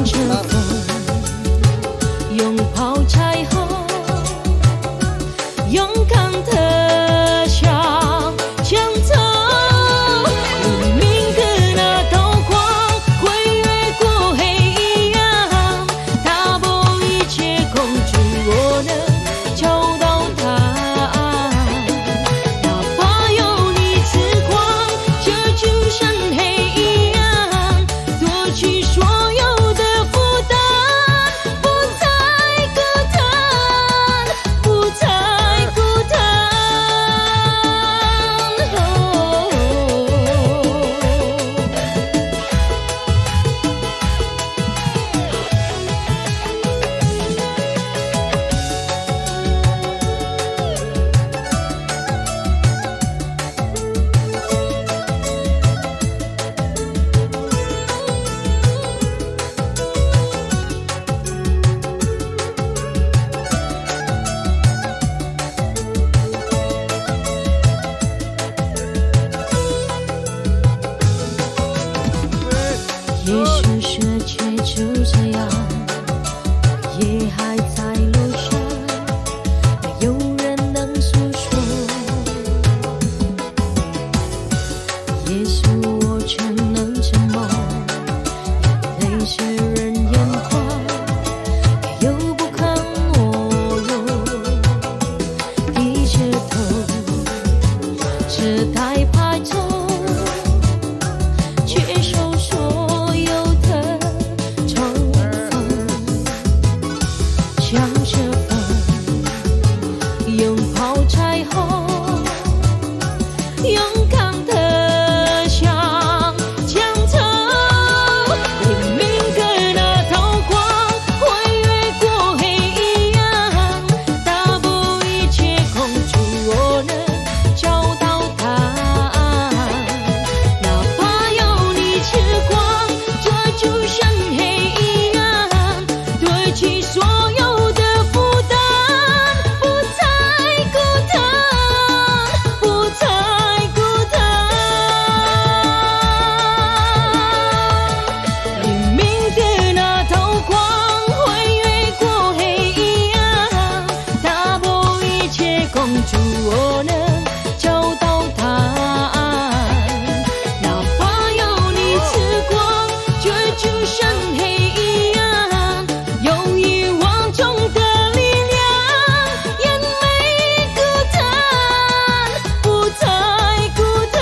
着风，拥抱彩虹，勇敢地向前走。黎明的那道光会越过黑暗，打破一切恐惧，我能找到答案。哪怕有你之光遮住深黑暗，夺去所有的负担，不再孤单，不再孤单。也许世界就这样，也还在路上，没有人能诉说。也许我却能沉默，眼泪是人眼眶，也又不肯懦弱，低着头，只待拍走，接受所有的嘲讽，向着风，拥抱彩虹，勇敢地向前走。黎明的那道光会越过黑暗，打破一切恐惧，我能找到答案。哪怕有你之光遮住深黑暗，夺去所有的负担，不再孤单，不再孤单。黎明的那道光会越过黑暗，打破一切恐惧，我能找到答案。哪怕有你之光遮住深黑暗，有遗忘中的力量，眼没孤单，不再孤单。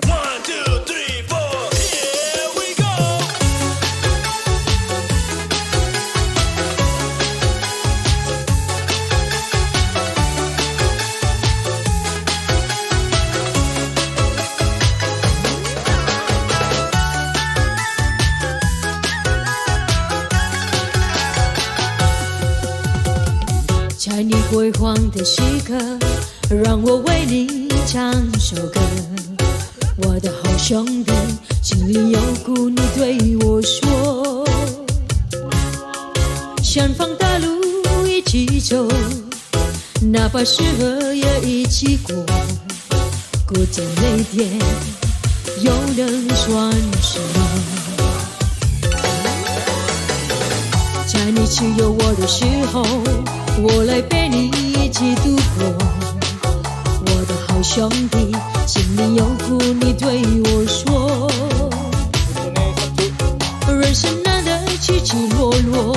One, two, three, four, here we go. 在你辉煌的时刻，让我为你唱首歌。我的好兄弟，心里有苦你对我说，前方的路一起走，哪怕失和也一起过，过着泪点又能算什么？在你只有我的时候，我来陪你一起度过。我的好兄弟，心里有苦你对我说，人生难得起起落落，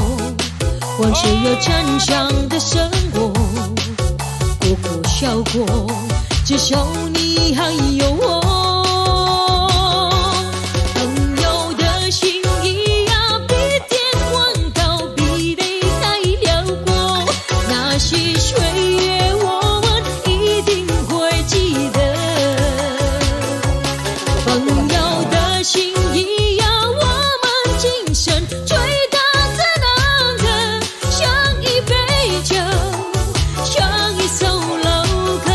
往事有真相的生活，过过笑过，至少你还有我。朋友的心意啊，比天空高，比泪还辽过，那些岁月我们一定会记得。朋友的心意啊，我们今生最大的难得，像一杯酒，像一首老歌。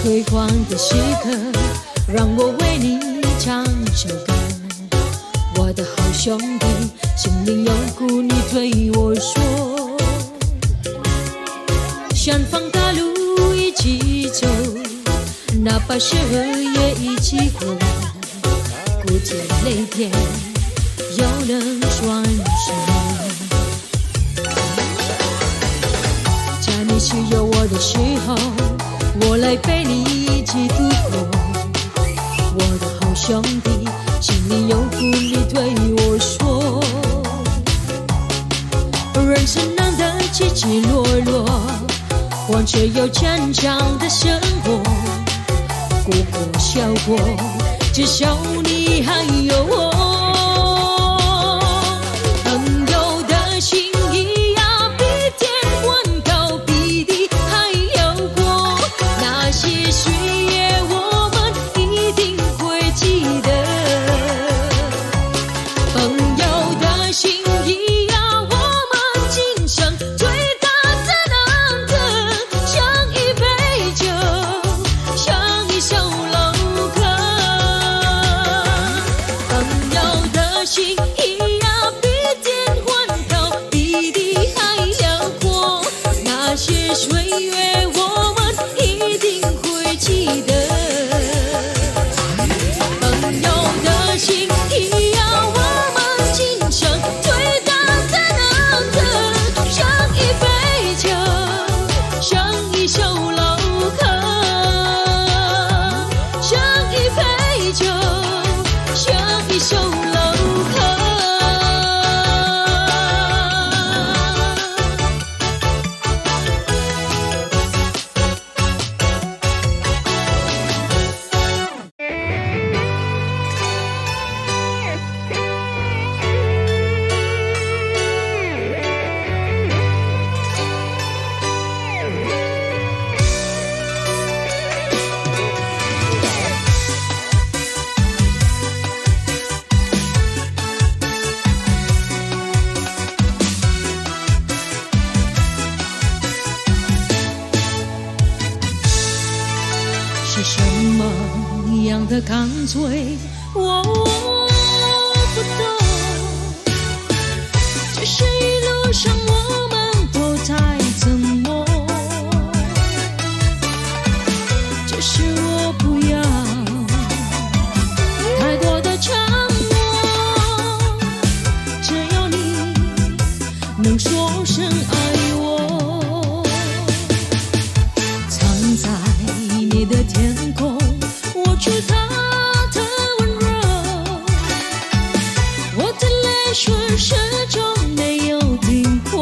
辉煌的时刻，让我为你唱首歌。我的好兄弟，心里有苦你对我说，远方大路一起走，哪怕是河也一起过，孤天泪天有人双手。在你需要我的时候，我来陪你一起度过。我的好兄弟，心里有苦你对我说。人生难得起起落落，或者有坚强的生活，哭过笑过，至少你还有我。朋友的心意啊，比天还高，比地还要阔。那些岁月我们一定会记得。朋友的心意啊，我们今生最大的难得，像一杯酒，像一首老歌。朋友的心意啊，比天还高，比地还辽阔。那些岁月我们一定会记得。朋友的心意啊，我们今生最大的难得，像一杯酒，像一首老歌，像一杯酒，像一首老歌。是什么样的干脆，我不懂。只是一路上我们都在沉默，只是我不要太多的承诺，只要你能说声爱我，藏在你的天空，我去他的温柔，我的泪水始终没有停过。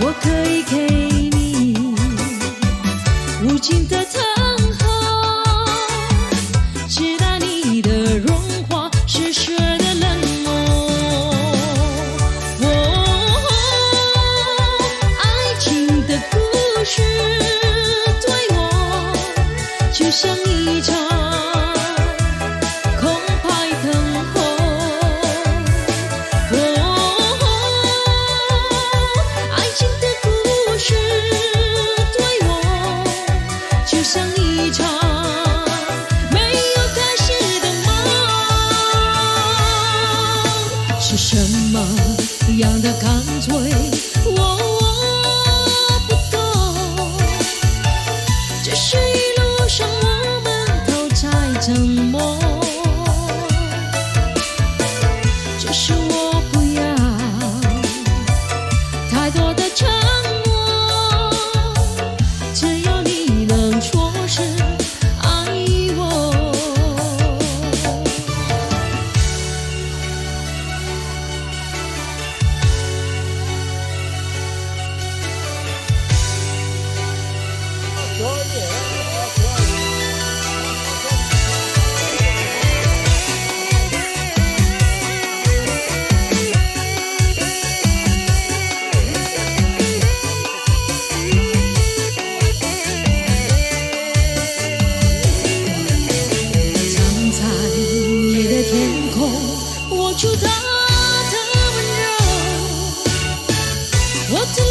我可以给你无尽的等候，期待你的融化，是雪的冷漠。爱情的故事对我就像一场空白等候。爱情的故事对我就像一场没有开始的梦。是什么样的干脆，我不懂。只是一路上我们都在沉默，只是我不要太多的承诺，只要你能说是爱我。藏在你的天空，我触他的温柔，我的